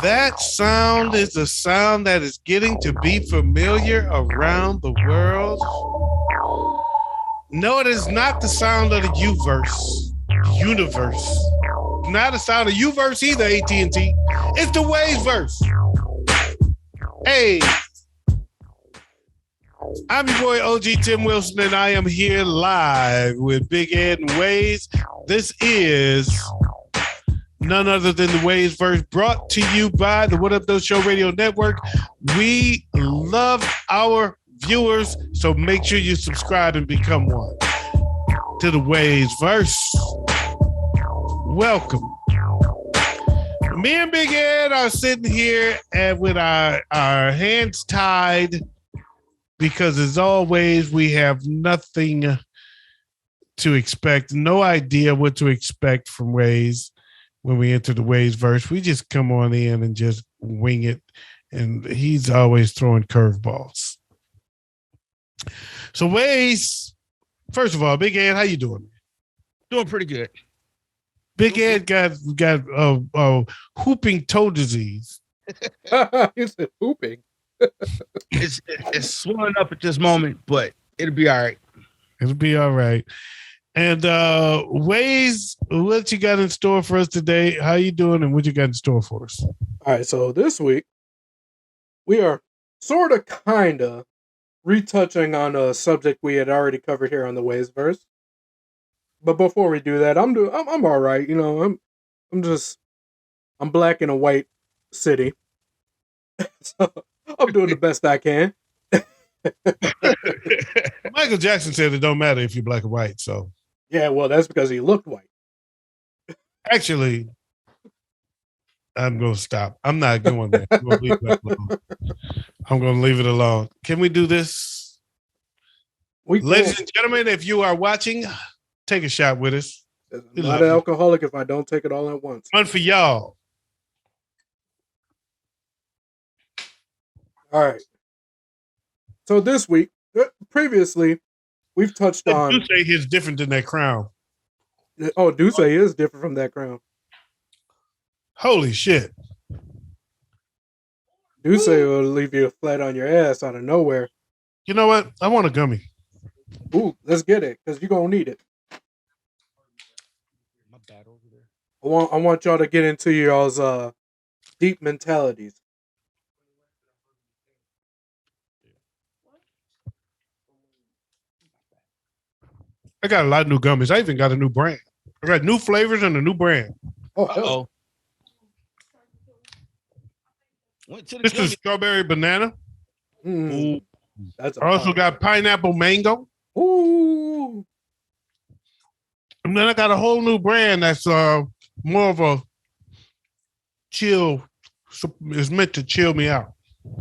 That sound is the sound that is getting to be familiar around the world. No, it is not the sound of the universe. Not the sound of UVerse either, AT&T. It's the WayzVerse. Hey, I'm your boy OG Tim Wilson, and I am here live with Big Ed and Waze. This is none other than the WayzVerse, brought to you by the What Up Though Show Radio Network. We love our viewers, so make sure you subscribe and become one to the WayzVerse. Welcome. Me and Big Ed are sitting here and with our hands tied because, as always, we have nothing to expect, no idea what to expect from Waze. When we enter the WayzVerse, we just come on in and just wing it. And he's always throwing curveballs. So Waze, first of all, Big Ed, how you doing? Doing pretty good. Big Ed got whooping toe disease. You said whooping. It's swelling up at this moment, but it'll be all right. It'll be all right. And Waze, what you got in store for us today? How you doing, and what you got in store for us? All right, so this week we are sort of, kind of retouching on a subject we had already covered here on the WayzVerse. But before we do that, I'm all right. You know, I'm black in a white city, so I'm doing the best I can. Michael Jackson said it don't matter if you're black or white, so. Yeah, well, that's because he looked white. Actually, I'm going to stop. I'm not going there. I'm going to leave it alone. Can we do this? Ladies and gentlemen, if you are watching, take a shot with us. I'm not an alcoholic if I don't take it all at once. One for y'all. All right. So this week, previously, we've touched on. Duce is different than that crown. Oh, Duce is different from that crown. Holy shit. Duce will leave you flat on your ass out of nowhere. You know what? I want a gummy. Ooh, let's get it, because you're going to need it. My bad over there. I want y'all to get into y'all's deep mentalities. I got a lot of new gummies. I even got a new brand. I got new flavors and a new brand. Oh, This is strawberry banana. That's I also got pineapple mango. Ooh. And then I got a whole new brand that's more of a chill. It's meant to chill me out.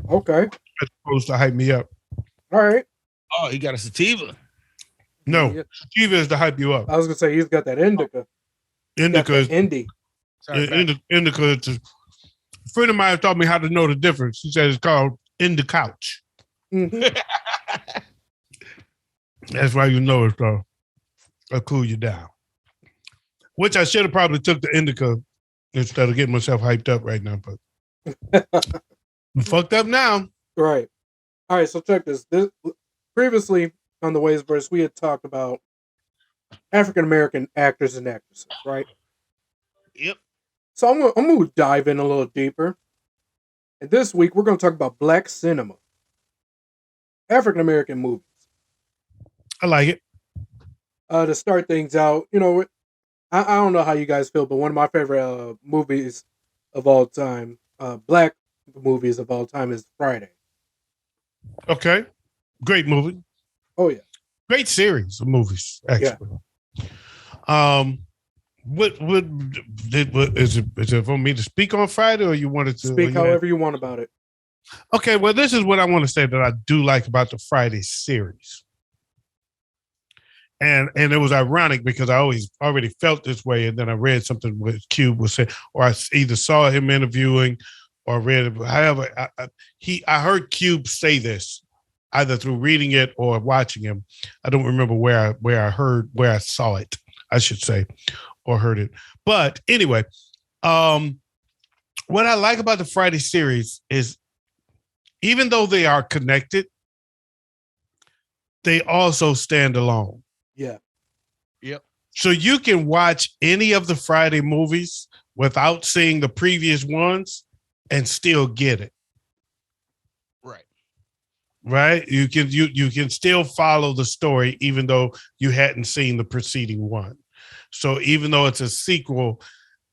Okay. As opposed to hype me up. All right. Oh, you got a sativa. No, sativa is to hype you up. I was going to say, he's got that indica. Indica is Indy. indica. It's a friend of mine taught me how to know the difference. He said it's called Indica Couch. Mm-hmm. That's why you know it's it'll cool you down. Which I should have probably took the indica instead of getting myself hyped up right now, but I'm fucked up now. Right. All right, so check this. Previously on the WayzVerse, we had talked about African-American actors and actresses, right? Yep. So I'm going to dive in a little deeper. And this week, we're going to talk about black cinema. African-American movies. I like it. To start things out, you know, I don't know how you guys feel, but one of my favorite movies of all time, black movies of all time, is Friday. Okay. Great movie. Oh, yeah. Great series of movies, actually. Yeah. What is it for me to speak on Friday, or you wanted to speak however you want about it? Okay, well, this is what I want to say that I do like about the Friday series. And it was ironic because I already felt this way, and then I read something what Cube was saying, or I either saw him interviewing or read it. However, I heard Cube say this either through reading it or watching him. I don't remember where I saw it, I should say, or heard it. But anyway, what I like about the Friday series is even though they are connected, they also stand alone. Yeah. Yep. So you can watch any of the Friday movies without seeing the previous ones and still get it. Right. Right? You can still follow the story even though you hadn't seen the preceding one. So even though it's a sequel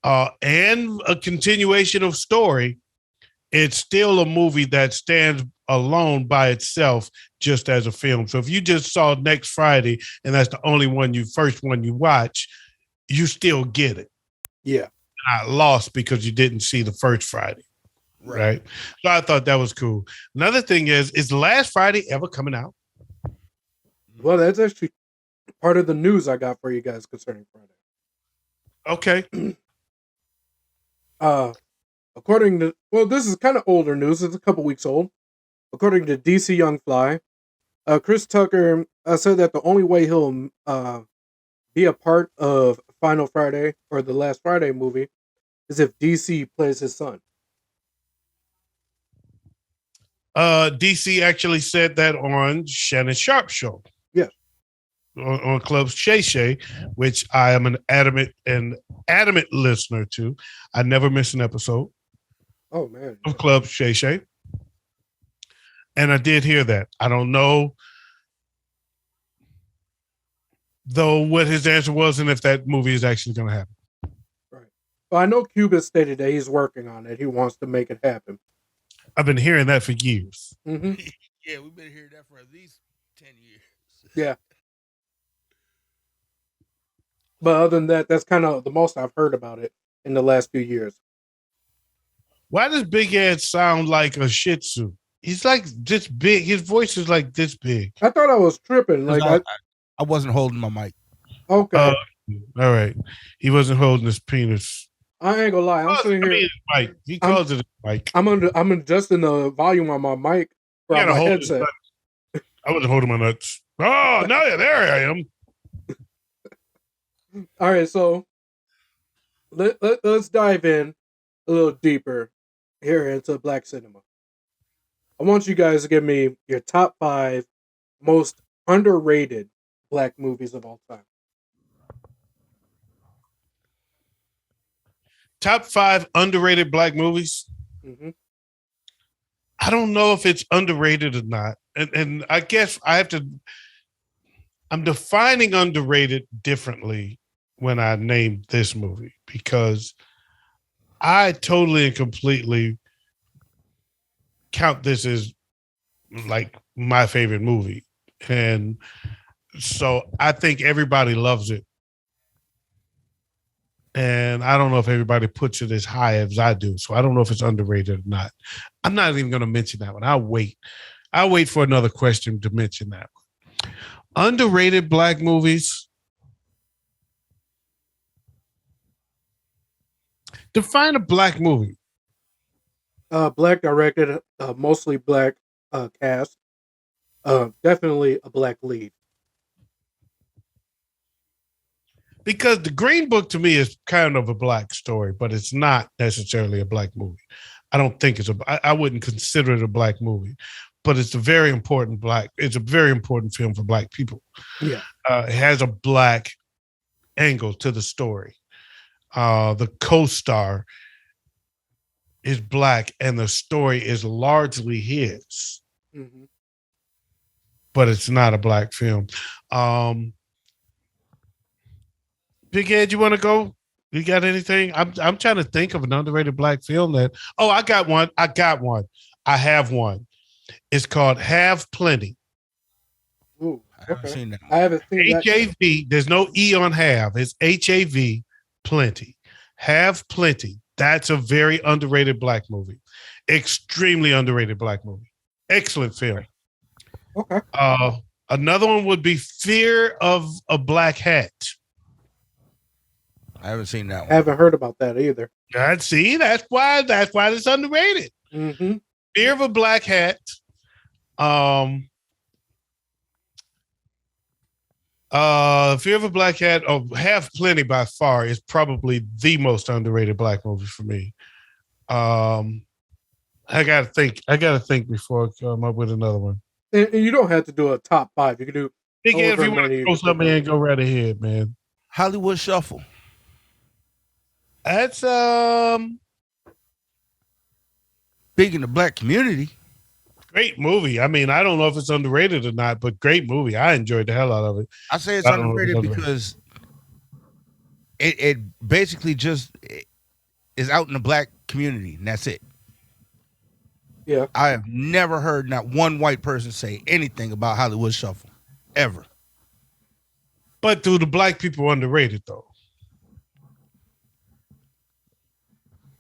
and a continuation of story, it's still a movie that stands alone by itself just as a film. So if you just saw Next Friday and that's the only first one you watch, you still get it. Yeah. Not lost because you didn't see the first Friday. Right. So I thought that was cool. Another thing is the last Friday ever coming out? Well, that's actually part of the news I got for you guys concerning Friday. Okay. According to, this is kind of older news. It's a couple weeks old. According to DC Young Fly, Chris Tucker said that the only way he'll be a part of Final Friday or the Last Friday movie is if DC plays his son. DC actually said that on Shannon Sharp's show. Yes. On Club's Shay Shay, which I am an adamant listener to. I never miss an episode. Oh man. Of Club's Shay Shay. And I did hear that. I don't know though what his answer was and if that movie is actually going to happen. Right. Well, I know Cuba stated that he's working on it. He wants to make it happen. I've been hearing that for years. Mm-hmm. Yeah, we've been hearing that for at least 10 years. Yeah. But other than that, that's kind of the most I've heard about it in the last few years. Why does Big Ed sound like a Shih Tzu? He's like this big. His voice is like this big. I thought I was tripping. Like I wasn't holding my mic. Okay. All right. He wasn't holding his penis. I ain't gonna lie. I'm sitting here. Mic. He calls it a mic. I'm adjusting the volume on my mic for my headset. I wasn't holding my nuts. Oh, no, there I am. All right, so let's dive in a little deeper here into Black cinema. I want you guys to give me your top 5 most underrated Black movies of all time. Top 5 underrated Black movies? Mm-hmm. I don't know if it's underrated or not. And I guess I'm defining underrated differently when I name this movie because I totally and completely count this as like my favorite movie. And so I think everybody loves it. And I don't know if everybody puts it as high as I do. So I don't know if it's underrated or not. I'm not even going to mention that one. I'll wait for another question to mention that one. Underrated Black movies. Define a Black movie. Black directed, mostly Black cast. Definitely a Black lead. Because the Green Book to me is kind of a Black story, but it's not necessarily a Black movie. I don't think I wouldn't consider it a Black movie, but it's a very important film for Black people. Yeah. It has a Black angle to the story. The co-star is Black and the story is largely his, but it's not a Black film. Big Ed, you want to go? You got anything? I'm trying to think of an underrated Black film that. Oh, I got one. I have one. It's called Have Plenty. Ooh, I haven't seen that. I haven't seen that. HAV. There's no E on have. It's HAV Plenty. Have Plenty. That's a very underrated Black movie. Extremely underrated Black movie. Excellent film. Okay. Another one would be Fear of a Black Hat. I haven't seen that one. I haven't heard about that either. God, see, that's why it's underrated. Mm-hmm. Fear of a Black Hat. Fear of a Black Hat, Have Plenty by far is probably the most underrated Black movie for me. Um, I gotta think. Before I come up with another one. And you don't have to do a top 5. You can do Big Ed, if however you want many to you throw can something think in, go right ahead, man. Hollywood Shuffle. That's Big in the black community. great movie. I mean, I don't know if it's underrated or not, but great movie. I enjoyed the hell out of it. I say it's I don't know if it's underrated because it basically just is out in the black community, and that's it. Yeah. I have never heard not one white person say anything about Hollywood Shuffle, ever. But do the black people underrated though?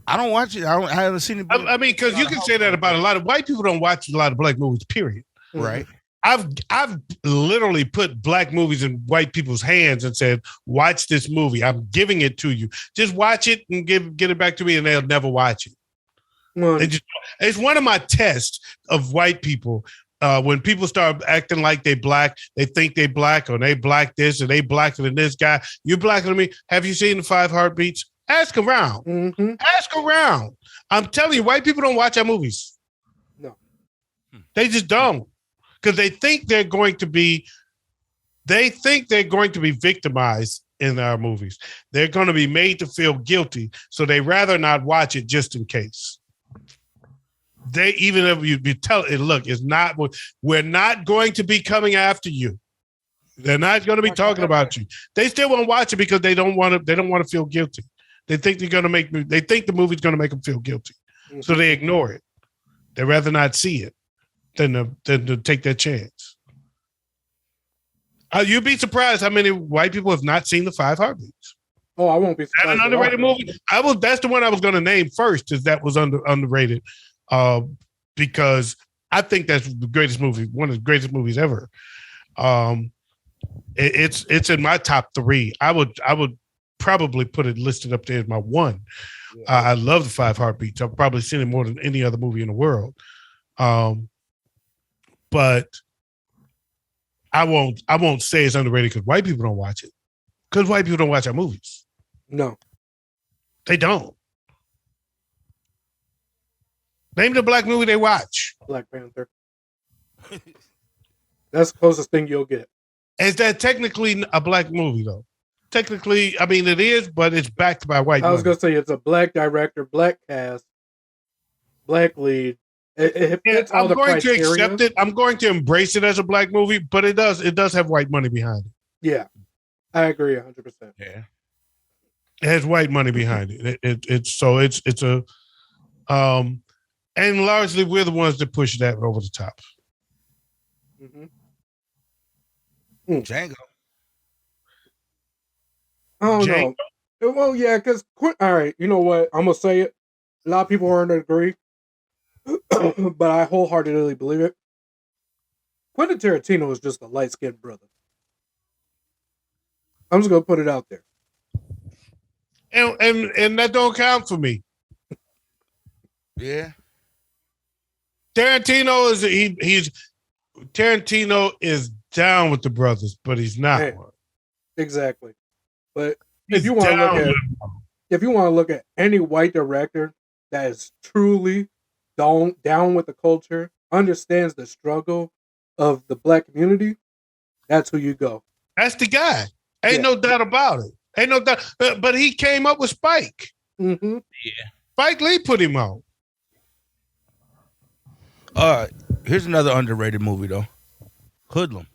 I don't watch it. I haven't seen it. I mean, because you can say that about a lot of white people. Don't watch a lot of black movies. Period. Right. I've literally put black movies in white people's hands and said, "Watch this movie. I'm giving it to you. Just watch it and get it back to me." And they'll never watch it. It's one of my tests of white people. When people start acting like they black, they think they black, or they black this, or they blacker than this guy. You blacker than me. Have you seen the 5 Heartbeats? Ask around. Mm-hmm. Ask around. I'm telling you, white people don't watch our movies. No. They just don't. Because they think they're going to be victimized in our movies. They're going to be made to feel guilty. So they rather not watch it just in case. They, even if you tell it, look, we're not going to be coming after you. They're not going to be talking about you. They still won't watch it because they don't want to feel guilty. They think they think the movie's going to make them feel guilty. Mm-hmm. So they ignore it. They'd rather not see it than to take that chance. You'd be surprised how many white people have not seen the 5 Heartbeats. Oh, I won't be surprised. That's an underrated movie. That's the one I was going to name first, is that was underrated, because I think that's the greatest movie, one of the greatest movies ever. It's in my top 3. I would probably put it listed up there as my 1. Yeah. I love the 5 Heartbeats. I've probably seen it more than any other movie in the world. But I won't say it's underrated because white people don't watch it. Because white people don't watch our movies. No. They don't. Name the black movie they watch. Black Panther. That's the closest thing you'll get. Is that technically a black movie, though? Technically, I mean, it is, but it's backed by white. I was going to say it's a black director, black cast, black lead. It's all I'm going to accept it. I'm going to embrace it as a black movie, but it does have white money behind it. Yeah, I agree 100%. Yeah, it has white money behind it. It's a and largely we're the ones that push that over the top. Mm-hmm. Django. I don't know. Well, yeah, because all right, you know what? I'm gonna say it. A lot of people aren't agree, but I wholeheartedly believe it. Quentin Tarantino is just a light-skinned brother. I'm just gonna put it out there. And that don't count for me. Yeah. Tarantino is down with the brothers, but he's not one. Exactly. But if you want to look at any white director that is truly down with the culture, understands the struggle of the black community, that's who you go. That's the guy. Ain't no doubt about it. Ain't no doubt. But he came up with Spike. Mm-hmm. Yeah. Spike Lee put him on. Here's another underrated movie though. Hoodlum.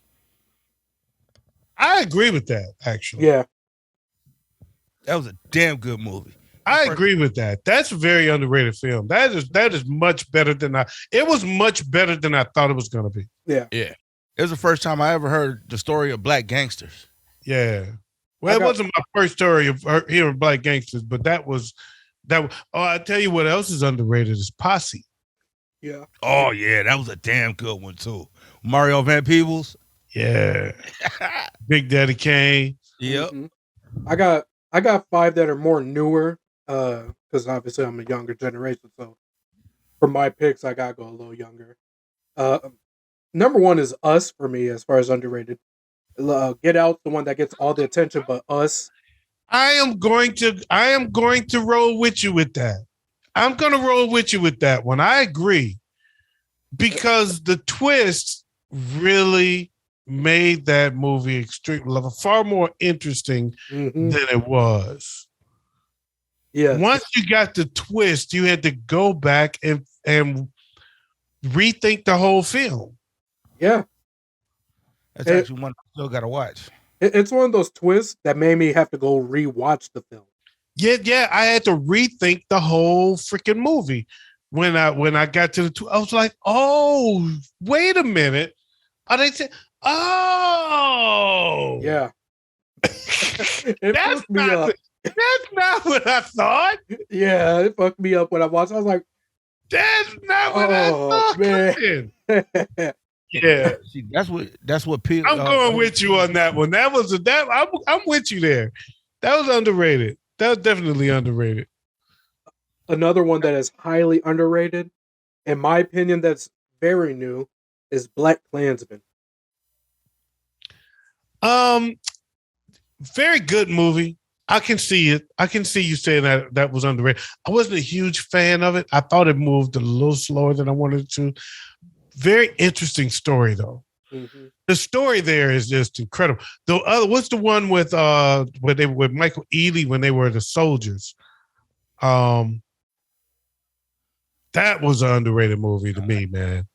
I agree with that, actually. Yeah. That was a damn good movie. I agree with that. That's a very underrated film. That is much better than it was much better than I thought it was going to be. Yeah. Yeah. It was the first time I ever heard the story of black gangsters. Yeah. Well, it wasn't my first story of hearing black gangsters, but that was. Oh, I tell you what else is underrated is Posse. Yeah. Oh yeah, that was a damn good one too. Mario Van Peebles. Yeah. Big Daddy Kane. Yep. Mm-hmm. I got 5 that are more newer, because obviously I'm a younger generation. So for my picks, I gotta go a little younger. Number 1 is Us for me as far as underrated. Get Out, the one that gets all the attention, but Us. I am going to roll with you with that. I'm gonna roll with you with that one. I agree because the twist really made that movie far more interesting than it was. Yeah. Once you got the twist, you had to go back and rethink the whole film. Yeah. That's actually one I still gotta watch. It's one of those twists that made me have to go rewatch the film. Yeah, I had to rethink the whole freaking movie. When I got to I was like, oh, wait a minute. Are they saying, oh. Yeah. That's not what I thought. Yeah, it fucked me up when I watched. I was like, that's not what I thought. Man. Yeah. See, that's what people. I'm going with you on that one. I'm with you there. That was underrated. That was definitely underrated. Another one that is highly underrated, in my opinion, that's very new, is Black Klansman. Very good movie. I can see it. I can see you saying that was underrated. I wasn't a huge fan of it. I thought it moved a little slower than I wanted it to. Very interesting story, though. Mm-hmm. The story there is just incredible. What's the one with with Michael Ealy when they were the soldiers? That was an underrated movie to me, man.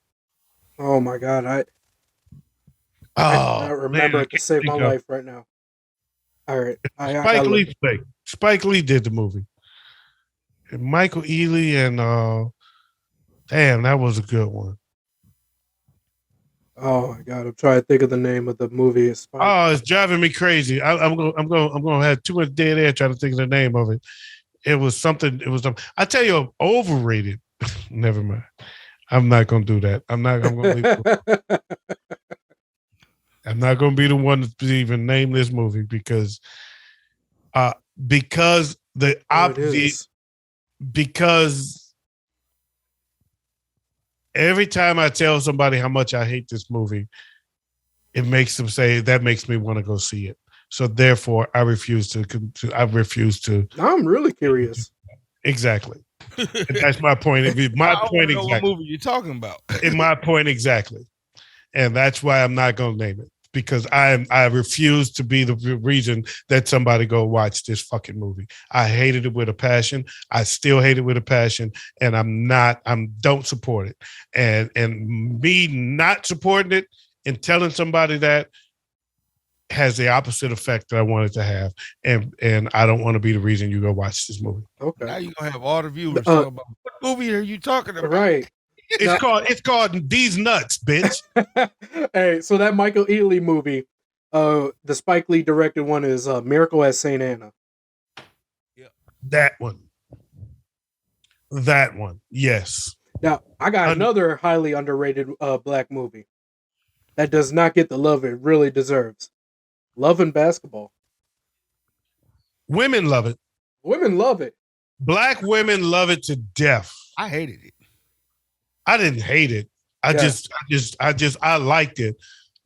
Oh my god, I remember it to save my life right now. All right, Spike Lee did the movie. And Michael Ealy and damn, that was a good one. Oh my god, I'm trying to think of the name of the movie. It's driving me crazy. I'm gonna have too much dead air trying to think of the name of it. It was something. I tell you, overrated. Never mind. I'm not gonna do that. I'm not gonna be the one to even name this movie because every time I tell somebody how much I hate this movie, it makes them say that makes me want to go see it. So therefore, I refuse to. Now I'm really curious. Exactly. That's my point. My point exactly. What movie you talking about? In my point exactly, and that's why I'm not going to name it because I refuse to be the reason that somebody go watch this fucking movie. I hated it with a passion. I still hate it with a passion, and don't support it. And me not supporting it and telling somebody that has the opposite effect that I want it to have, and I don't want to be the reason you go watch this movie. Okay. Now you're gonna have all the viewers talk about what movie are you talking about? Right. It's called These Nuts, bitch. Hey, so that Michael Ealy movie, the Spike Lee directed one is Miracle at St. Anna. Yeah. That one. Yes. Now I got another highly underrated black movie that does not get the love it really deserves. Love and Basketball. Women love it. Women love it. Black women love it to death. I hated it. I didn't hate it. I liked it,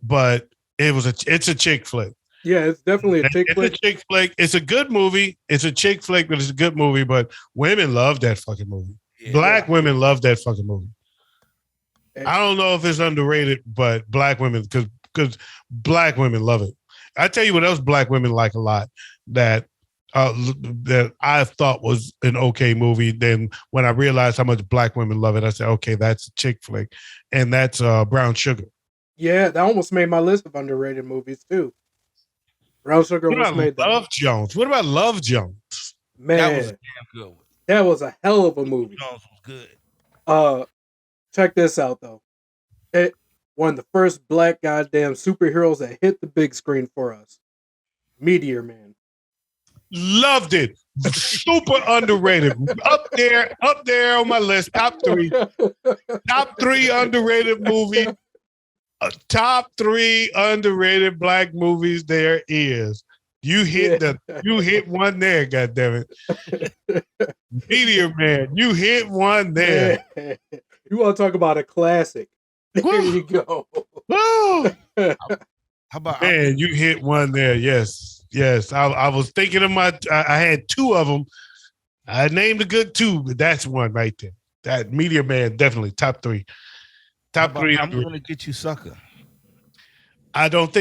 but it's a chick flick. Yeah, it's definitely a chick flick. It's a chick flick. It's a good movie. It's a chick flick, but it's a good movie. But women love that fucking movie. Yeah. Black women love that fucking movie. I don't know if it's underrated, but black women, because black women love it. I tell you what else black women like a lot that I thought was an okay movie. Then when I realized how much black women love it, I said, okay, that's a chick flick. And that's Brown Sugar. Yeah, that almost made my list of underrated movies too. Brown Sugar almost made that. Love Jones. What about Love Jones? Man, that was a damn good one. That was a hell of a movie. Jones was good. Check this out though. One of the first black goddamn superheroes that hit the big screen for us. Meteor Man. Loved it. Super underrated. Up there on my list. Top three underrated movie. Top 3 underrated black movies there is. You hit one there, goddammit. Meteor Man, you hit one there. You want to talk about a classic? There you go. How about man? You hit one there. Yes. I was thinking of I had 2 of them I named a good 2, but that's one right there. That Meteor Man, definitely top 3. Top 3. I'm gonna get you, sucker. I don't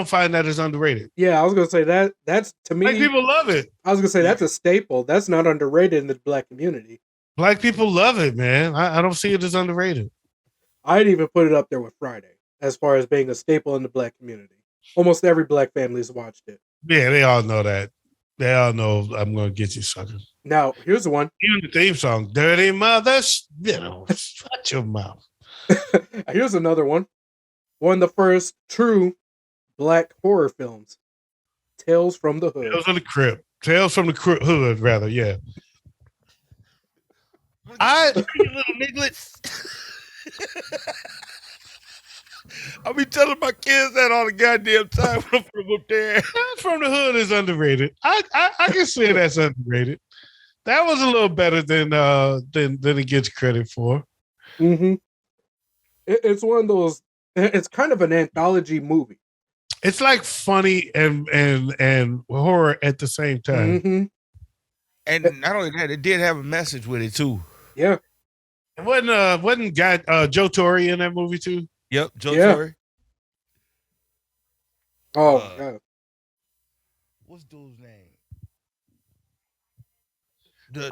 find that as underrated. Yeah, I was gonna say that's to me. Black people love it. I was gonna say that's a staple. That's not underrated in the black community. Black people love it, man. I don't see it as underrated. I'd even put it up there with Friday as far as being a staple in the black community. Almost every black family's watched it. Yeah, they all know that. They all know I'm gonna get you, sucker. Now, here's the one. Even the theme song, "Dirty Mother," shut your mouth. Here's another one. One of the first true black horror films. Tales from the Hood. Tales from the Crypt. Tales from the Hood, rather, yeah. You little nigglets. I be telling my kids that all the goddamn time when I'm up there. Tales from the Hood is underrated. I can say that's underrated. That was a little better than it gets credit for. Mm-hmm. It's one of those. It's kind of an anthology movie. It's like funny and horror at the same time. Mm-hmm. And not only that, it did have a message with it too. Yeah. It wasn't Joe Torre in that movie too? Yep, Joe Torre. Oh, yeah. What's dude's name? The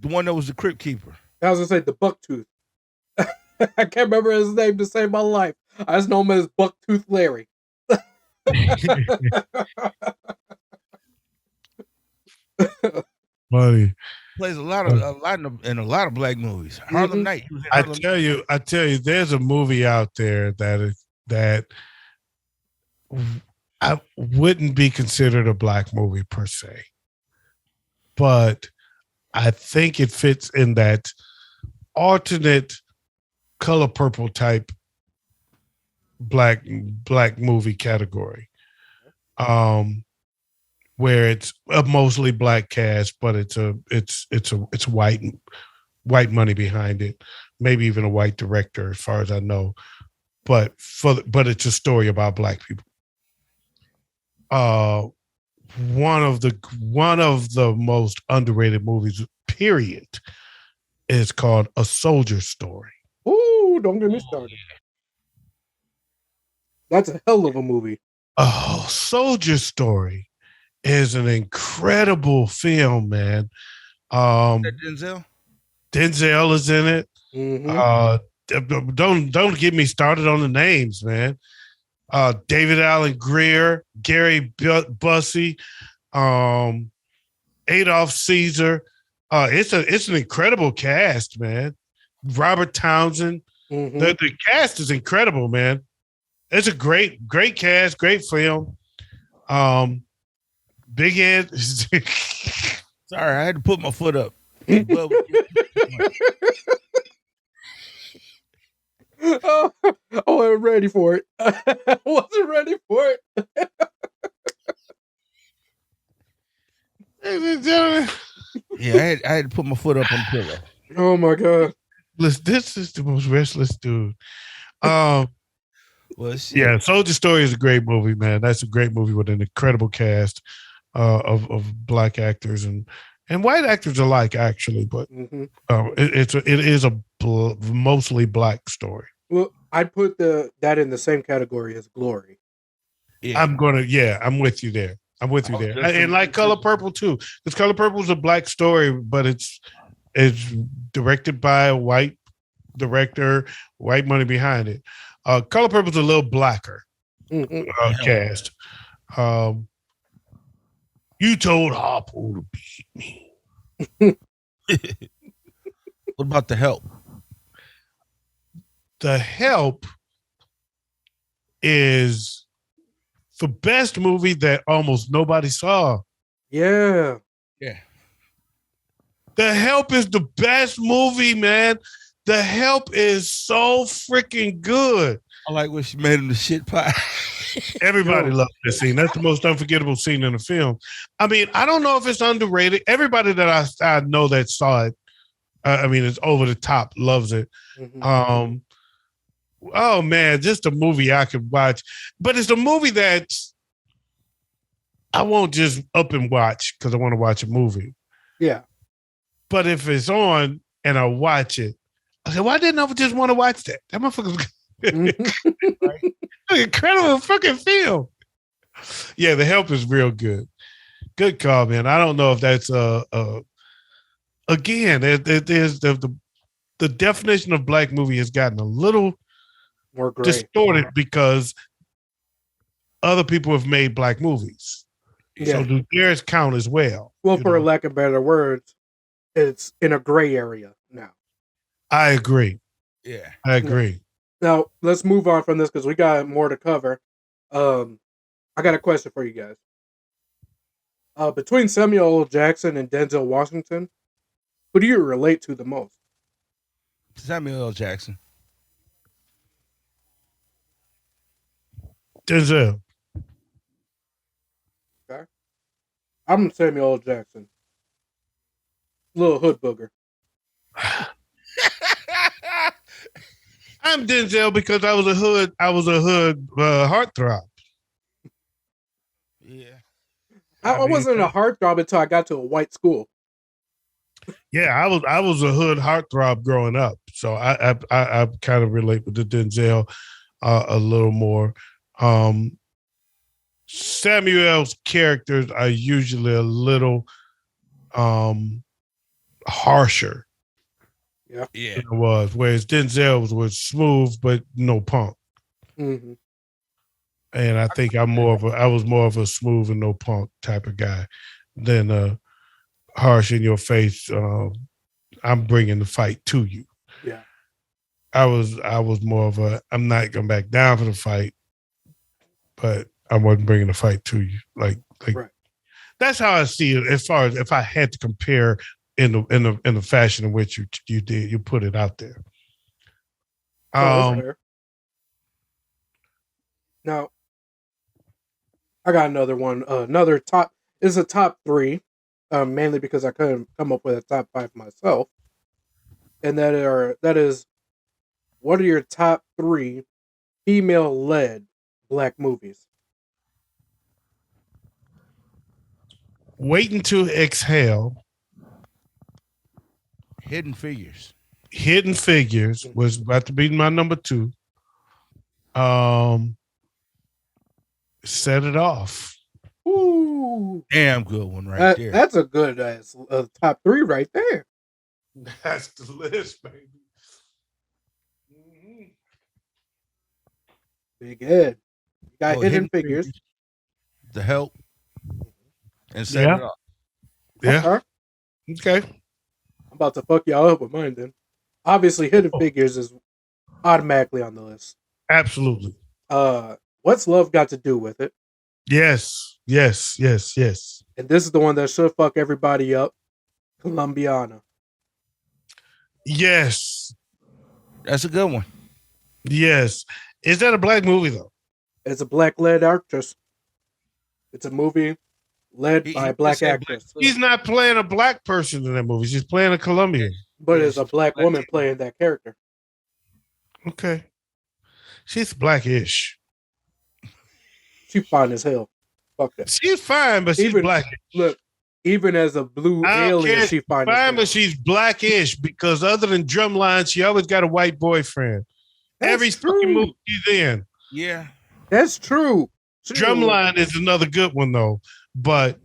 one that was the crypt keeper. I was gonna say the Bucktooth. I can't remember his name to save my life. I just know him as Bucktooth Larry. Funny. Plays a lot in a lot of black movies. Harlem Night. I tell you, there's a movie out there that I wouldn't be considered a black movie per se, but I think it fits in that alternate Color Purple type black movie category, where it's a mostly black cast, but it's white money behind it, maybe even a white director, as far as I know. But it's a story about black people. One of the most underrated movies, period, is called A Soldier Story. Ooh, don't get me started. That's a hell of a movie. Oh, Soldier Story is an incredible film, man. Denzel? Denzel is in it. Mm-hmm. Don't get me started on the names, man. David Allen Greer, Gary Busey, Adolph Caesar. It's an incredible cast, man. Robert Townsend. Mm-hmm. The cast is incredible, man. It's a great cast, great film. Big Ed. Sorry, I had to put my foot up. I wasn't ready for it. I wasn't ready for it. Yeah, I had to put my foot up on the pillow. Oh my god! This is the most restless dude. Well, shit. Yeah, Soldier Story is a great movie, man. That's a great movie with an incredible cast of black actors and white actors alike, actually. But it is a mostly black story. Well, I'd put that in the same category as Glory. Yeah. I'm with you there. And like Color Purple too, because Color Purple is a black story, but it's directed by a white director, white money behind it. Color Purple's a little blacker cast. You told Harpo to beat me. What about The Help? The Help is the best movie that almost nobody saw. Yeah. Yeah. The Help is the best movie, man. The Help is so freaking good. I like when she made him the shit pie. Everybody loves this scene. That's the most unforgettable scene in the film. I mean, I don't know if it's underrated. Everybody that I know that saw it, it's over the top, loves it. Mm-hmm. Oh man, just a movie I could watch. But it's a movie that I won't just up and watch because I want to watch a movie. Yeah. But if it's on and I watch it, I say, why didn't I just want to watch that? That motherfucker's right? Incredible fucking film. Yeah, The Help is real good. Good call, man. I don't know if that's again. There's the definition of black movie has gotten a little more gray, distorted because other people have made black movies. Yeah. So do theirs count as well? Well, for lack of better words, it's in a gray area now. I agree. Yeah, I agree. Now let's move on from this because we got more to cover. I got a question for you guys. Between Samuel L. Jackson and Denzel Washington, who do you relate to the most? Samuel L. Jackson. Denzel. Okay. I'm Samuel L. Jackson. Little hood booger. I'm Denzel because I was a hood heartthrob. Yeah. I wasn't a heartthrob until I got to a white school. Yeah, I was a hood heartthrob growing up, so I kind of relate with the Denzel a little more. Samuel's characters are usually a little harsher. Yeah, it was. Whereas Denzel was smooth but no punk. Mm-hmm. And I think I was more of a smooth and no punk type of guy than harsh in your face. I'm bringing the fight to you. Yeah, I was more of a I'm not going back down for the fight, but I wasn't bringing the fight to you. Like right. That's how I see it. As far as if I had to compare in the fashion in which you put it out there. Now, I got another one. Another top is a top 3, mainly because I couldn't come up with a top 5 myself, and that is, what are your top 3 female-led black movies? Waiting to Exhale. Hidden Figures. Hidden Figures was about to be my number 2. Set It Off. Ooh, damn good one there. That's a good top 3 right there. That's the list, baby. Mm-hmm. Big Ed. You got Hidden Figures. The Help. And Set It Off. Yeah. Okay. I'm about to fuck y'all up with mine then. Obviously, Hidden Figures is automatically on the list. Absolutely. What's Love Got to Do with It? Yes. And this is the one that should fuck everybody up. Colombiana. Yes. That's a good one. Yes. Is that a black movie, though? It's a black-led actress. It's a movie led by a black actress. She's not playing a black person in that movie. She's playing a Colombian. But it's a black woman playing that character. Okay. She's blackish. She's fine as hell. Fuck that. She's fine, but she's blackish. Look, even as a blue alien, she's fine as hell. But she's blackish because other than Drumline, she always got a white boyfriend. Every fucking movie she's in. Yeah. That's true. Drumline is another good one, though. But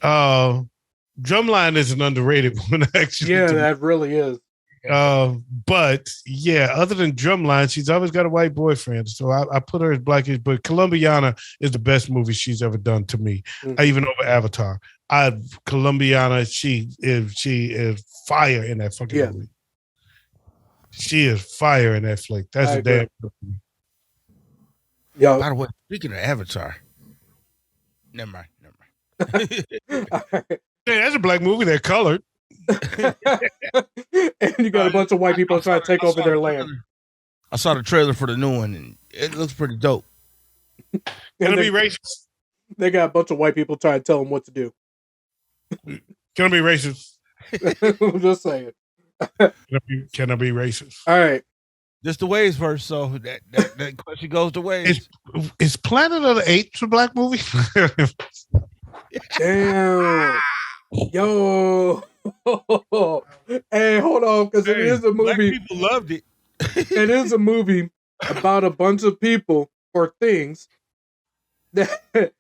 Drumline is an underrated one, actually. Yeah, that really is. But yeah, other than Drumline, she's always got a white boyfriend. So I put her as blackish. But Colombiana is the best movie she's ever done to me, even over Avatar. Colombiana, she is fire in that fucking movie. She is fire in that flick. That's a damn good movie. Yo. By the way, speaking of Avatar, never mind. Yeah, that's a black movie. They're colored. And you got a bunch of white people trying to take over their land. I saw the trailer for the new one, and it looks pretty dope. Can it be racist? They got a bunch of white people trying to tell them what to do. Can it be racist? I'm just saying. Can I be racist? All right. Just the WayzVerse, so that question goes to Waze. Is Planet of the Apes a black movie? Damn. Yo. Hey, hold on, because it is a Black movie. people loved it. It is a movie about a bunch of people or things that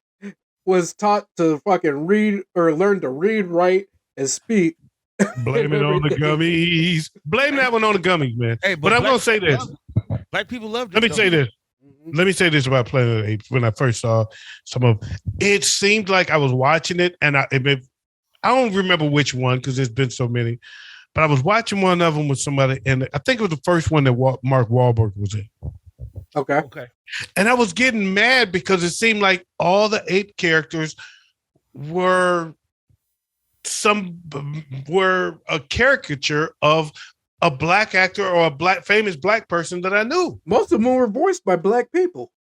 was taught to fucking read or learn to read, write, and speak. Blame it on the gummies. Blame that one on the gummies, man. Hey, but I'm gonna say this. Black people loved it. Let me say this. Mhm. Let me say this about Planet of the Apes. When I first saw some of it, seemed like I was watching it, and I don't remember which one because there's been so many. But I was watching one of them with somebody, and I think it was the first one that Mark Wahlberg was in. Okay. And I was getting mad because it seemed like all the ape characters were a caricature of a black actor or a famous black person that I knew. Most of them were voiced by black people.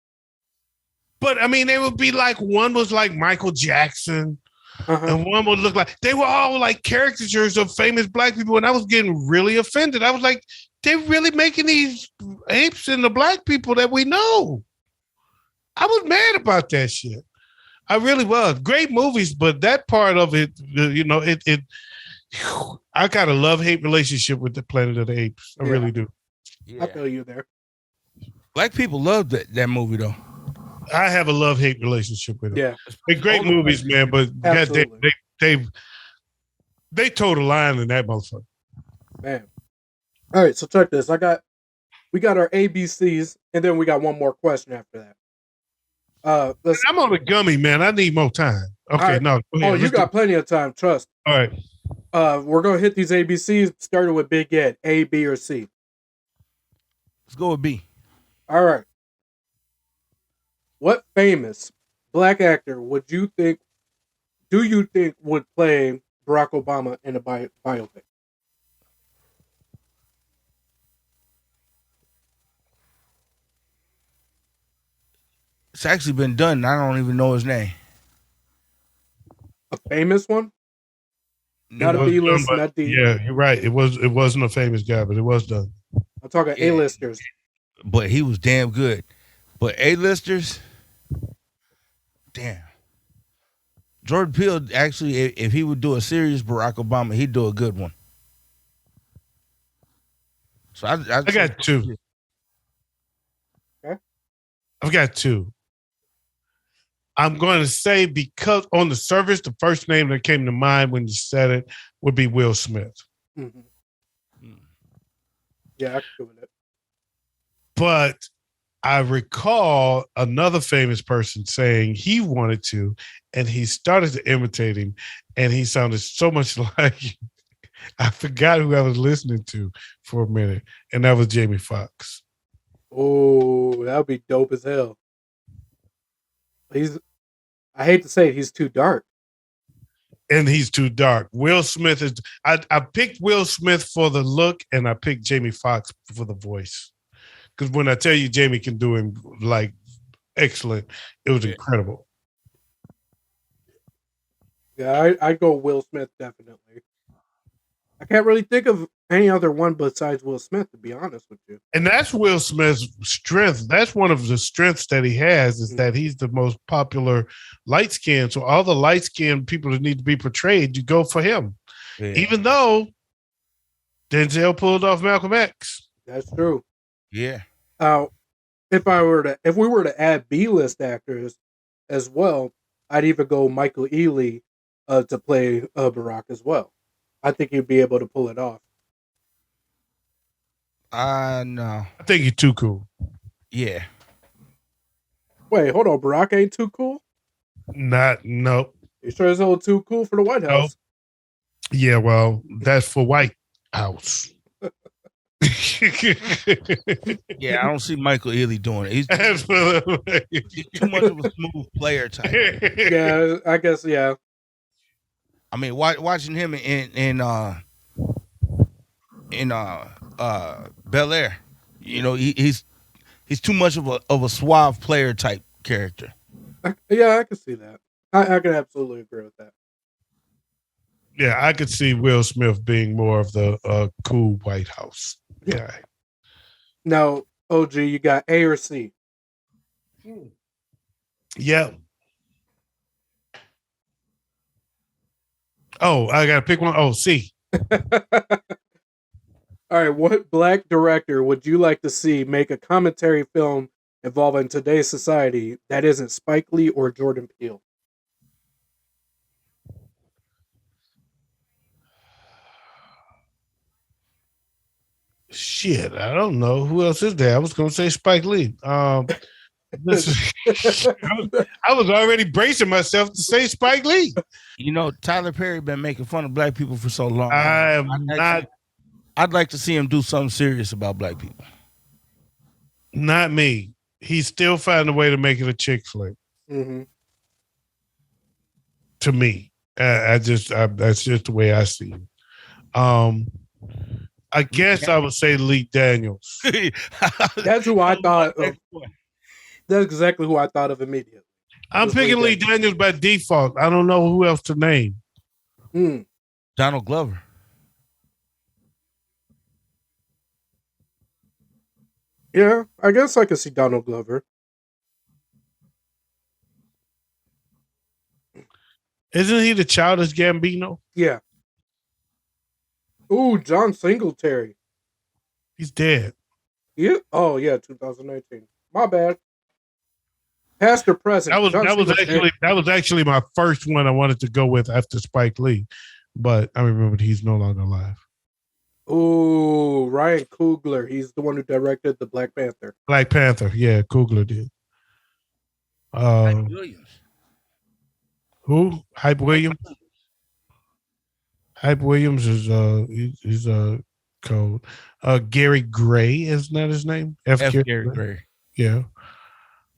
But I mean, they would be like, one was like Michael Jackson, and one would look like, they were all like caricatures of famous black people. And I was getting really offended. I was like, they're really making these apes into black people that we know. I was mad about that shit. I really was. Great movies, but that part of it, I got a love-hate relationship with the Planet of the Apes. I really do. Yeah. I feel you there. Black people loved that movie, though. I have a love-hate relationship with it. Yeah. They're great movies, man, but they told a line in that motherfucker. Man. All right, so check this. We got our ABCs, and then we got one more question after that. I'm on a gummy, man. I need more time. Okay, right. no. Oh, you got plenty of time. Trust. All right. We're gonna hit these ABCs. Starting with Big Ed. A, B, or C. Let's go with B. All right. What famous black actor do you think would play Barack Obama in a biopic? It's actually been done. I don't even know his name. A famous one? Not a B-list, not D. Yeah, you're right. It wasn't a famous guy, but it was done. I'm talking A-listers. But he was damn good. But A-listers, damn. Jordan Peele, actually, if he would do a serious Barack Obama, he'd do a good one. So I got two. Okay. I've got two. I'm going to say, because on the surface, the first name that came to mind when you said it would be Will Smith. Mm-hmm. Yeah, I can do it. But I recall another famous person saying he wanted to, and he started to imitate him, and he sounded so much like, I forgot who I was listening to for a minute, and that was Jamie Foxx. Oh, that would be dope as hell. I hate to say it, he's too dark. And he's too dark. Will Smith is, I picked Will Smith for the look, and I picked Jamie Foxx for the voice. Because when I tell you Jamie can do him like excellent, it was incredible. Yeah, I go Will Smith, definitely. I can't really think of any other one besides Will Smith, to be honest with you. And that's Will Smith's strength. That's one of the strengths that he has, is that he's the most popular light skin. So all the light skinned people that need to be portrayed, you go for him. Yeah. Even though Denzel pulled off Malcolm X. That's true. Yeah. If we were to add B-list actors as well, I'd even go Michael Ealy to play Barack as well. I think he'd be able to pull it off. No. I think you're too cool. Yeah. Wait, hold on. Barack ain't too cool? No. You sure as hell too cool for the White House? No. Yeah, well, that's for White House. Yeah, I don't see Michael Ealy doing it. He's too much of a smooth player type. Yeah, I guess, yeah. I mean, watching him in Bel Air, you know, he's too much of a suave player type character. Yeah, I can see that. I can absolutely agree with that. Yeah, I could see Will Smith being more of the cool White House guy. Now, OG, you got A or C? Yeah. Oh, I got to pick one. Oh, C. All right, what black director would you like to see make a commentary film involving today's society that isn't Spike Lee or Jordan Peele? Shit, I don't know who else is there. I was gonna say Spike Lee. This is, I was already bracing myself to say Spike Lee. You know, Tyler Perry been making fun of black people for so long. I am not. I'd like to see him do something serious about black people. Not me. He's still finding a way to make it a chick flick. Mm-hmm. To me, that's just the way I see it. I guess I would say Lee Daniels. That's who I thought of. That's exactly who I thought of immediately. I'm picking Lee Daniels by default. I don't know who else to name. Donald Glover. Yeah, I guess I could see Donald Glover. Isn't he the Childish Gambino? Yeah. Ooh, John Singletary. He's dead. Yeah. Oh yeah, 2019. My bad. Past or present. That was actually my first one I wanted to go with after Spike Lee, but I remembered he's no longer alive. Ooh, Ryan Coogler. He's the one who directed the Black Panther. Black Panther, yeah, Coogler did. Hype Williams. Who? Hype Williams. Hype Williams is he's called Gary Gray, isn't that his name? F. Gary Gray. Yeah.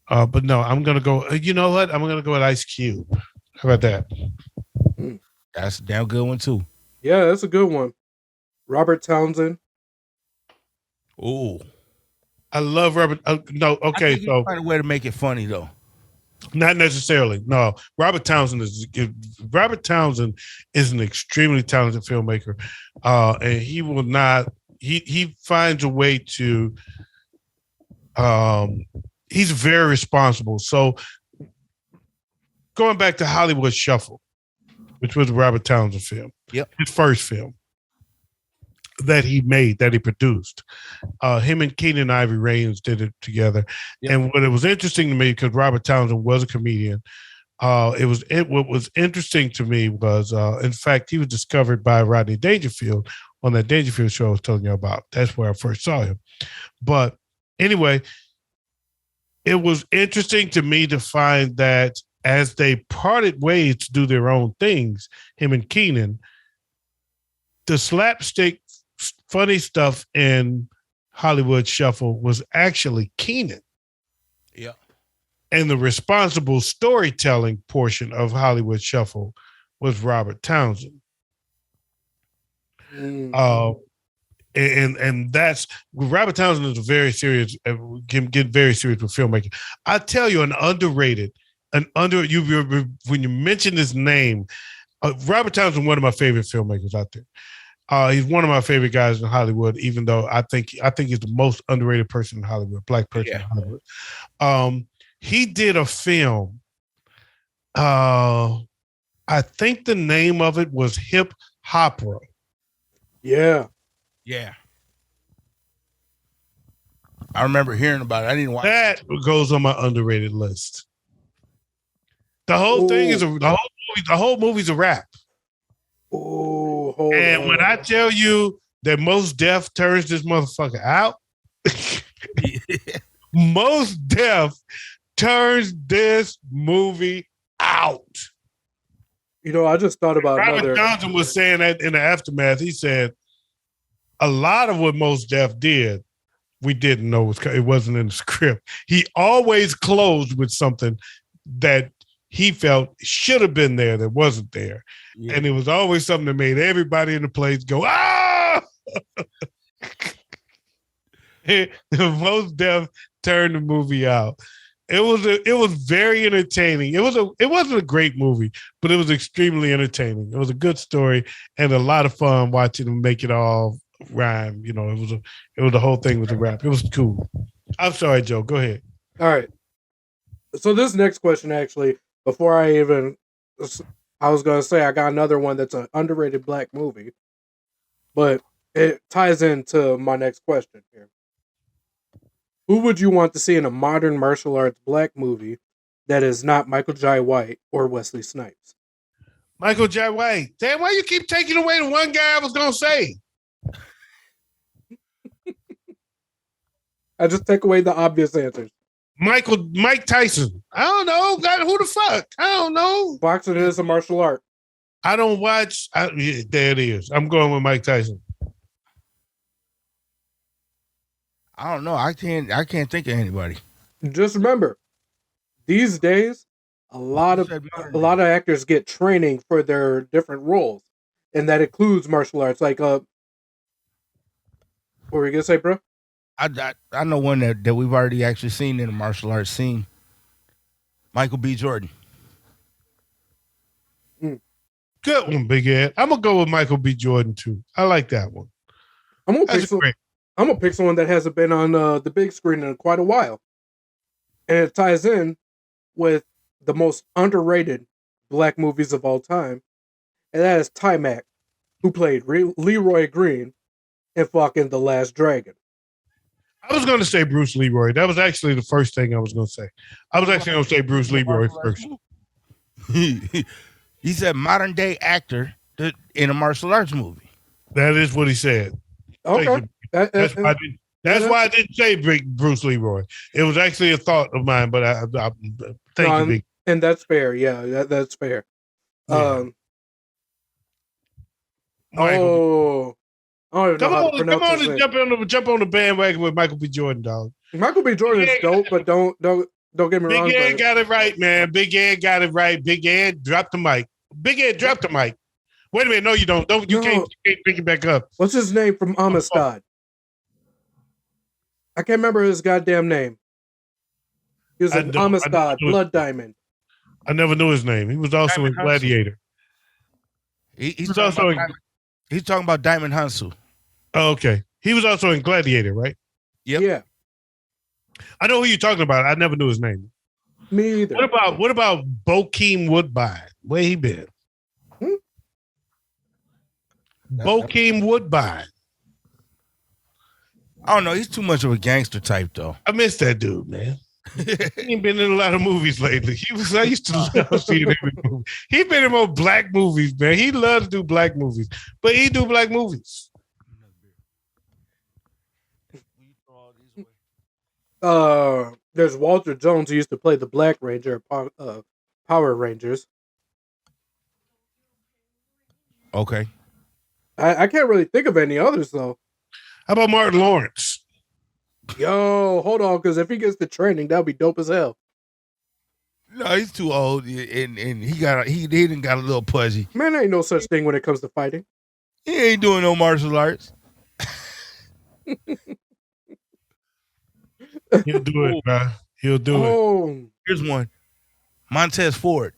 But no, I'm gonna go. You know what? I'm gonna go with Ice Cube. How about that? That's a damn good one too. Yeah, that's a good one. Robert Townsend. Ooh, I love Robert. No, okay, so find a way to make it funny though. Not necessarily. No, Robert Townsend is an extremely talented filmmaker, and he will not. He finds a way to. He's very responsible. So, going back to Hollywood Shuffle, which was a Robert Townsend film, his first film that he made, that he produced. Him and Keenan Ivory Wayans did it together. Yep. And what it was interesting to me, because Robert Townsend was a comedian, what was interesting to me was, in fact, he was discovered by Rodney Dangerfield on that Dangerfield show I was telling you about. That's where I first saw him. But anyway, it was interesting to me to find that as they parted ways to do their own things, him and Keenan, the slapstick funny stuff in Hollywood Shuffle was actually Keenan. Yeah. And the responsible storytelling portion of Hollywood Shuffle was Robert Townsend. And that's Robert Townsend is a very serious, can get very serious with filmmaking. I tell you, when you mention his name, Robert Townsend, one of my favorite filmmakers out there. He's one of my favorite guys in Hollywood, even though I think he's the most underrated person in Hollywood, black person in Hollywood. He did a film. I think the name of it was Hip Hopera. Yeah. Yeah. I remember hearing about it. I didn't watch that. It goes on my underrated list. The whole thing is the whole movie's a rap. And when I tell you that Mos Def turns this motherfucker out, Mos Def turns this movie out. You know, I just thought about Robert Johnson was saying that in the aftermath. He said a lot of what Mos Def did, we didn't know it wasn't in the script. He always closed with something that he felt should have been there that wasn't there. Yeah. And it was always something that made everybody in the place go, ah! Mos Def turned the movie out. It was very entertaining. It wasn't a great movie, but it was extremely entertaining. It was a good story and a lot of fun watching them make it all rhyme. You know, it was the whole thing was a rap. It was cool. I'm sorry, Joe. Go ahead. All right. So this next question, actually, before I was going to say I got another one that's an underrated black movie. But it ties into my next question here. Who would you want to see in a modern martial arts black movie that is not Michael Jai White or Wesley Snipes? Michael J. White. Damn, why you keep taking away the one guy I was gonna say? I just take away the obvious answers. Mike Tyson. I don't know. God, who the fuck? I don't know. Boxing is a martial art. I don't watch. Yeah, there it is. I'm going with Mike Tyson. I don't know. I can't think of anybody. Just remember, these days, a lot of actors get training for their different roles, and that includes martial arts. Like, what were you gonna say, bro? I know one that we've already actually seen in the martial arts scene. Michael B. Jordan. Good one, Big Ed. I'm gonna go with Michael B. Jordan too. I like that one. I'm gonna pick someone that hasn't been on the big screen in quite a while, and it ties in with the most underrated black movies of all time, and that is Timac, who played Leroy Green in fucking The Last Dragon. I was going to say Bruce Leroy. That was actually the first thing I was going to say. I was actually going to say Bruce Leroy first. He said modern day actor in a martial arts movie. That is what he said. Okay. That's why I didn't say Bruce Leroy. It was actually a thought of mine, but I thank you, Big. And that's fair. Yeah, that's fair. Yeah. I don't even know how to pronounce his name. Jump on the bandwagon with Michael B. Jordan, dog. Michael B. Jordan is dope, but don't get me wrong. Big Ed got it right, man. Big Ed got it right. Big Ed, drop the mic. Big Ed, drop the mic. Wait a minute. No, you don't. You can't pick it back up. What's his name from Amistad? I can't remember his goddamn name. He was in Amistad, Blood Diamond. I never knew his name. He was also in Gladiator. He's talking about Diamond Hansu. Oh, okay. He was also in Gladiator, right? Yep. Yeah. I know who you're talking about. I never knew his name. Me either. What about Bokeem Woodbine? Where he been? Bokeem Woodbine. I don't know. He's too much of a gangster type, though. I miss that dude, man. He ain't been in a lot of movies lately. I used to love seeing him in movies. He been in more black movies, man. He loves to do black movies, but he do black movies. There's Walter Jones who used to play the Black Ranger of Power Rangers. Okay. I can't really think of any others though. How about Martin Lawrence? Yo, hold on, because if he gets the training, that'll be dope as hell. No, he's too old, and he didn't got a little pudgy. Man, ain't no such thing when it comes to fighting. He ain't doing no martial arts. He'll do it, man. He'll do it. Here's one. Montez Ford.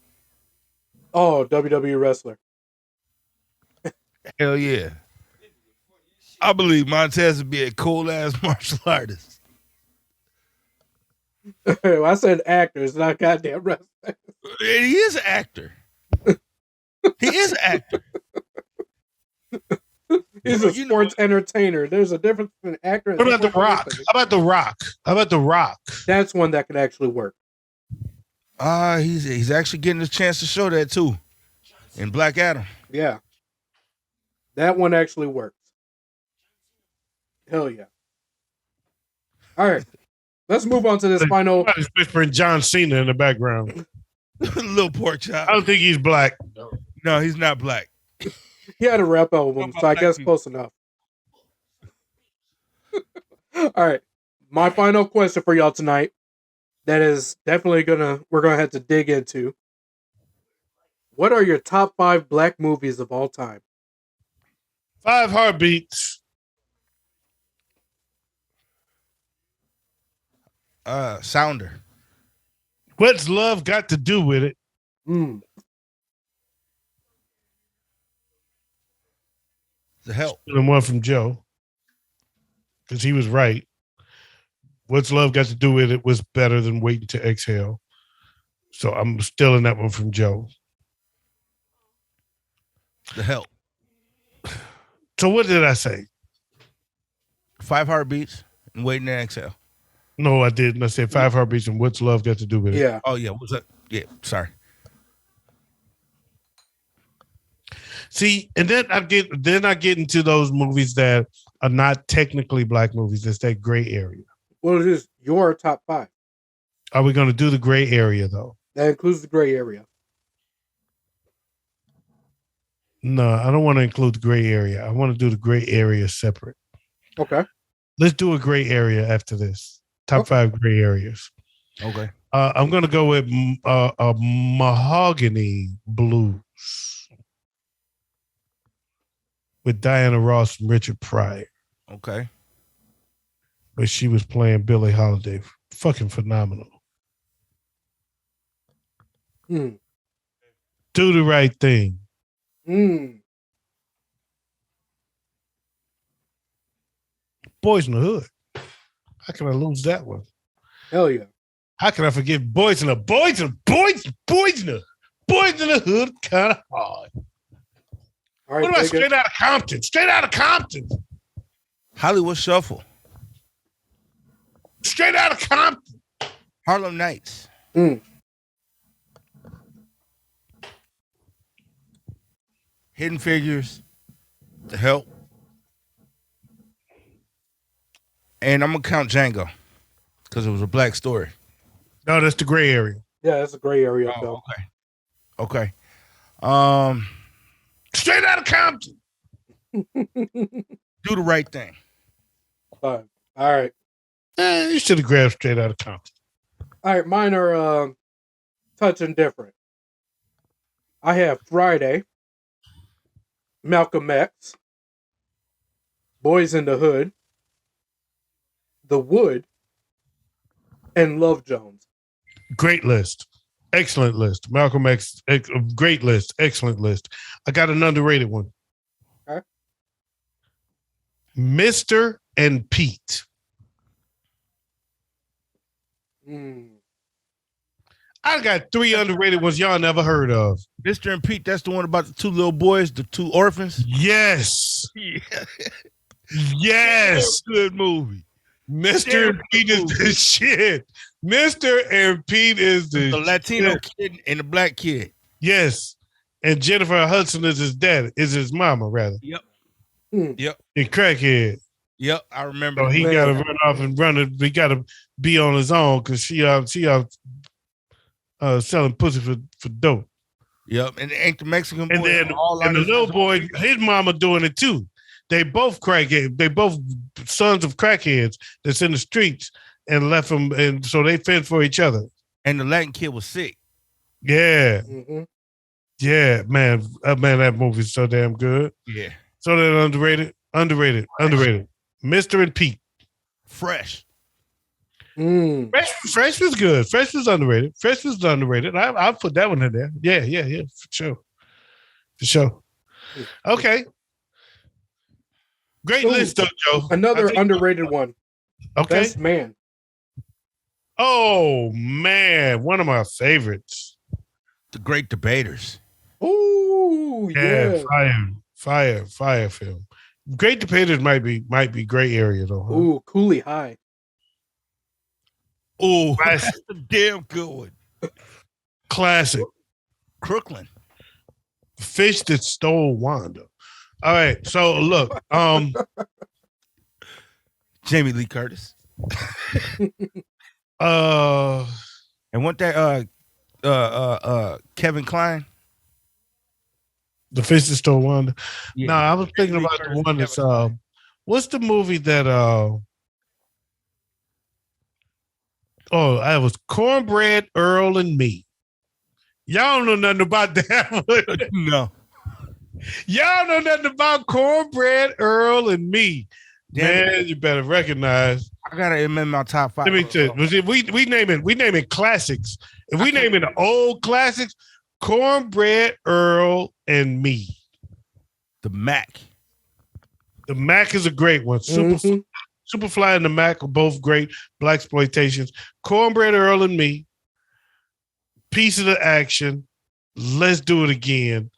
Oh, WWE wrestler. Hell yeah. I believe Montez would be a cool ass martial artist. I said actors, not goddamn wrestler. And he is an actor. He is an actor. He's a sports entertainer. There's a difference between an actor and What about The Rock? How about The Rock? That's one that could actually work. He's actually getting a chance to show that too. In Black Adam. Yeah. That one actually works. Hell yeah. All right. Let's move on to this final. Somebody's whispering John Cena in the background. Little pork chop. I don't think he's black. No, he's not black. He had a rap album, so I guess close enough. All right. My final question for y'all tonight. That is definitely we're gonna have to dig into. What are your top 5 black movies of all time? 5 Heartbeats. Sounder. What's love got to do with it? The Help. And one from Joe, because he was right. What's love got to do with it was better than waiting to exhale. So I'm still in that one from Joe. The Help. So what did I say? 5 Heartbeats and Waiting to Exhale. No, I didn't. I said 5 Heartbeats and what's love got to do with it? Yeah. Oh yeah, what's up? Yeah, sorry. See, and then I get into those movies that are not technically black movies. It's that gray area. Well, it is your top 5. Are we going to do the gray area though? That includes the gray area. No, I don't want to include the gray area. I want to do the gray area separate. Okay. Let's do a gray area after this. Top 5 gray areas. Okay. I'm going to go with a Mahogany Blues with Diana Ross and Richard Pryor, Okay. where she was playing Billie Holiday. Fucking phenomenal. Mm. Do the Right Thing. Mm. Boys in the Hood. How can I lose that one? Hell yeah. How can I forget Boys in the Hood? Kind of hard. All right. What about take it. Straight Out of Compton? Straight Out of Compton. Hollywood Shuffle. Straight Out of Compton. Harlem Nights. Mm. Hidden Figures. The Help. And I'm gonna count Django because it was a black story. No, that's the gray area. Yeah, that's a gray area film. Okay. Okay. Straight Out of Compton. Do the Right Thing. 5. All right. You should have grabbed Straight Out of Compton. All right. Mine are touching different. I have Friday, Malcolm X, Boys in the Hood, The Wood, and Love Jones. Great list. Excellent list. Malcolm X, great list. Excellent list. I got an underrated one. Okay. Mr. and Pete. Mm. I got 3 underrated ones y'all never heard of. Mr. and Pete, that's the one about the 2 little boys, the 2 orphans. Yes. Yeah. Yes. Good movie. Mr. and Pete is the shit. Mr. and Pete is the Latino shit. kid and the black kid. Yes. And Jennifer Hudson is his dad, is his mama, rather. Yep. Mm. Yep. And crackhead. Yep. I remember. So he Man. got to run off and run it. He got to be on his own because she selling pussy for dope. Yep. And ain't the Mexican boy And then all and on the his- little boy, his mama doing it too. They both crackhead. They both sons of crackheads that's in the streets and left them, and so they fend for each other. And the Latin kid was sick. Yeah, Mm-hmm. yeah, man, that movie's so damn good. Yeah. So damn underrated. Mr. and Pete. Fresh. Mm. Fresh was good. Fresh was underrated. I'll put that one in there. Yeah, for sure. Okay. Great Ooh, list, though, Joe. Another underrated one. Okay. Best Man. Oh man, one of my favorites. The Great Debaters. Ooh, yeah. Fire film. Great Debaters might be gray area though. Huh? Ooh, Cooley High. Oh, Classic. that's a damn good one. Classic. Crooklyn. Fish that stole Wanda. All right, so look, Jamie Lee Curtis. And what that Kevin Kline? the fish that stole Wanda. Yeah. No, I was thinking Lee about Curtis, the one that's Kevin Kline. what's the movie that I was Cornbread Earl and Me. Y'all don't know nothing about that one. No. Y'all know nothing about Cornbread Earl and Me. Damn Man, you better recognize. I gotta amend my top 5. Let me tell you, we naming classics. If we naming the old classics, Cornbread Earl and Me. The Mac. The Mac is a great one. Mhm. Superfly and the Mac are both great black exploitations. Cornbread Earl and Me. Piece of the Action. Let's Do It Again.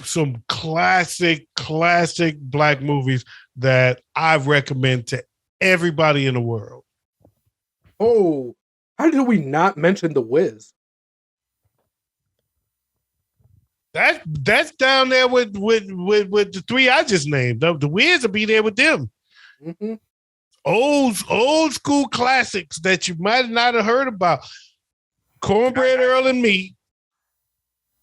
some classic black movies that I recommend to everybody in the world. Oh, how did we not mention The Wiz? That's down there with the three I just named. The Wiz will be there with them. Mm-hmm. Old school classics that you might not have heard about. Cornbread, Earl, and Me.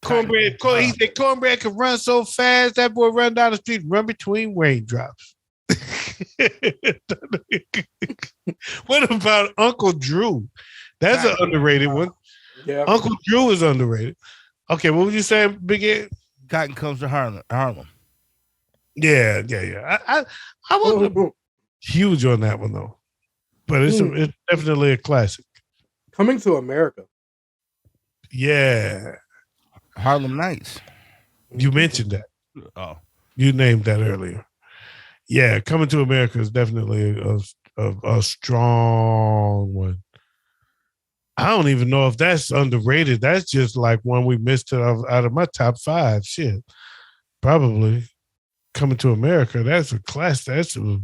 Cornbread. He said Cornbread could run so fast that boy run down the street, run between raindrops. What about Uncle Drew? That's an underrated one. Yeah, Uncle Drew is underrated. Okay, what would you say, Big Ed? Cotton Comes to Harlem. Yeah. I wasn't huge on that one though, but it's definitely a classic. Coming to America. Yeah, Harlem Nights. you mentioned that. Oh, You named that earlier. Yeah, Coming to America is definitely a strong one. I don't even know if that's underrated. That's just like one we missed out of my top 5. Shit, probably Coming to America. That's a class. That's a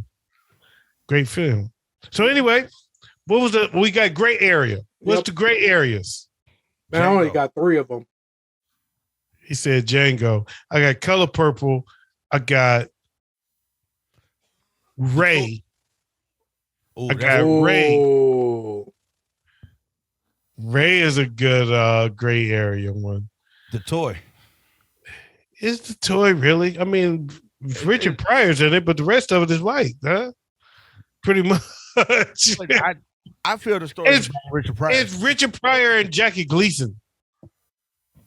great film. So anyway, we got gray area. What's the gray areas? Man, I only got 3 of them. He said Django. I got Color Purple. I got Ray. Ooh, I got Ray. Ray is a good gray area one. The Toy. Is the toy really? I mean, Richard Pryor's in it, but the rest of it is white, huh? Pretty much. I feel the story is Richard Pryor. It's Richard Pryor and Jackie Gleason.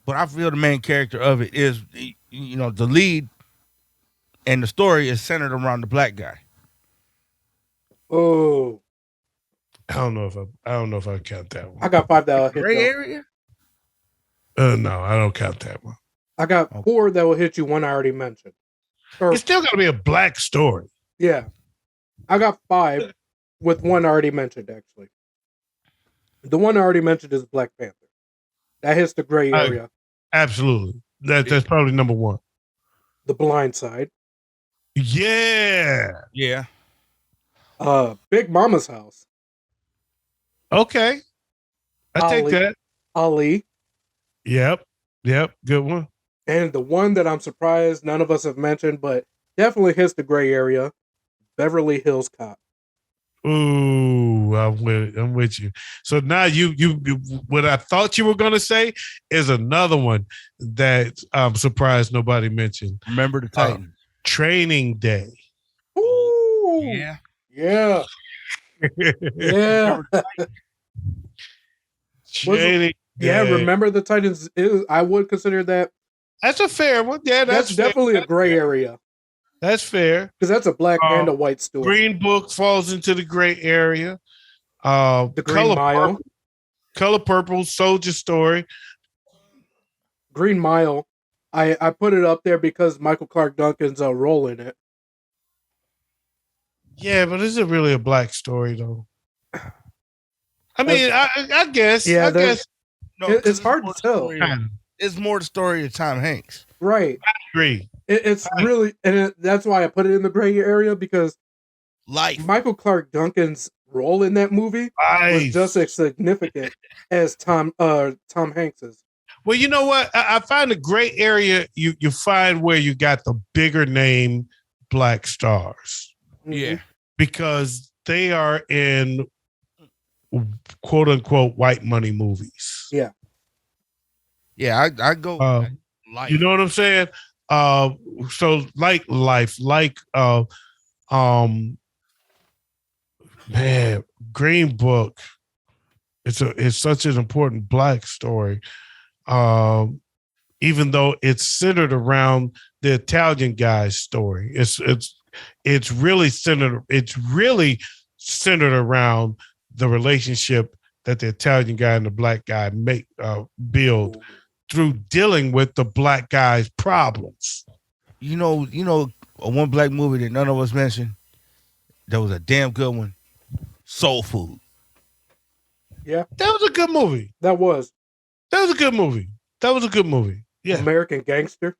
But I feel the main character of it is, the lead, and the story is centered around the black guy. Oh, I don't know if I count that one. I got 5 that will hit Gray area? No, I don't count that one. I got 4 that will hit you. One I already mentioned. It's still got to be a black story. Yeah, I got 5 with one already mentioned. Actually, the one I already mentioned is Black Panther. That hits the gray area. Absolutely, that's probably number 1. The Blind Side. Yeah. Big Mama's House. Okay. I take that. Ali. Yep. Good one. And the one that I'm surprised none of us have mentioned, but definitely hits the gray area, Beverly Hills Cop. Ooh, I'm with you. So now you what I thought you were gonna say is another one that I'm surprised nobody mentioned. Remember the Titans. Training Day. Ooh. Yeah. Training Day. Yeah, Remember the Titans I would consider that. That's a fair one. Yeah, that's definitely a gray area. That's fair. Because that's a black and a white story. Green Book falls into the gray area. The Green Mile. Color Purple, Soldier Story. Green Mile. I put it up there because Michael Clark Duncan's role in it. Yeah, but is it really a black story though? I mean, I guess. Yeah, I guess. No, it's hard to tell. It's more the story of Tom Hanks. Right. I agree. It's really, and that's why I put it in the gray area, because Michael Clark Duncan's role in that movie was just as significant as Tom Hanks's. Well, you know what? I find the gray area you find where you got the bigger name black stars. Yeah. Because they are in quote unquote white money movies. Yeah. Yeah, I go Life. You know what I'm saying? So like Life, like man, Green Book. It's such an important black story. Even though it's centered around the Italian guy's story. It's really centered around the relationship that the Italian guy and the black guy build through dealing with the black guy's problems. You know, one black movie that none of us mentioned that was a damn good one, Soul Food. Yeah. That was a good movie. That was a good movie. Yeah. American Gangster.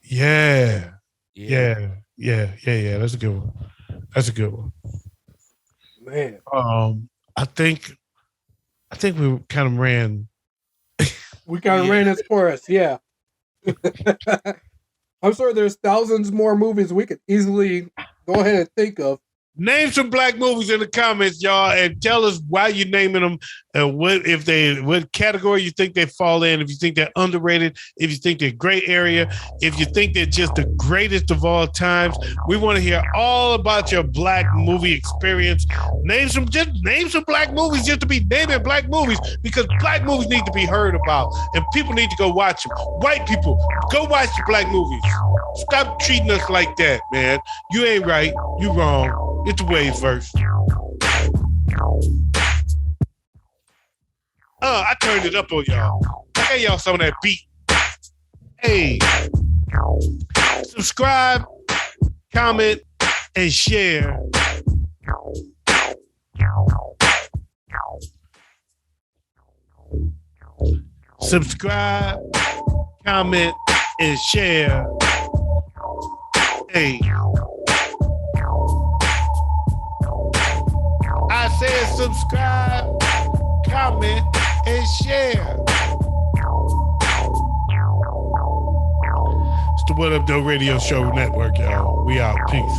Yeah. Yeah. That's a good one. That's a good one. Man. I think we kind of ran. We kind of ran its course, yeah. I'm sure there's thousands more movies we could easily go ahead and think of. Name some black movies in the comments, y'all, and tell us why you're naming them and what category you think they fall in. If you think they're underrated, if you think they're gray area, if you think they're just the greatest of all times. We want to hear all about your black movie experience. Name some black movies just to be naming black movies, because black movies need to be heard about and people need to go watch them. White people, go watch the black movies. Stop treating us like that, man. You ain't right. You wrong. It's the WayzVerse. I turned it up on y'all. I gave y'all some of that beat. Hey, subscribe, comment, and share. Subscribe, comment, and share. Hey. I said subscribe, comment, and share. It's the What Up Doe Radio Show Network, y'all. We out. Peace.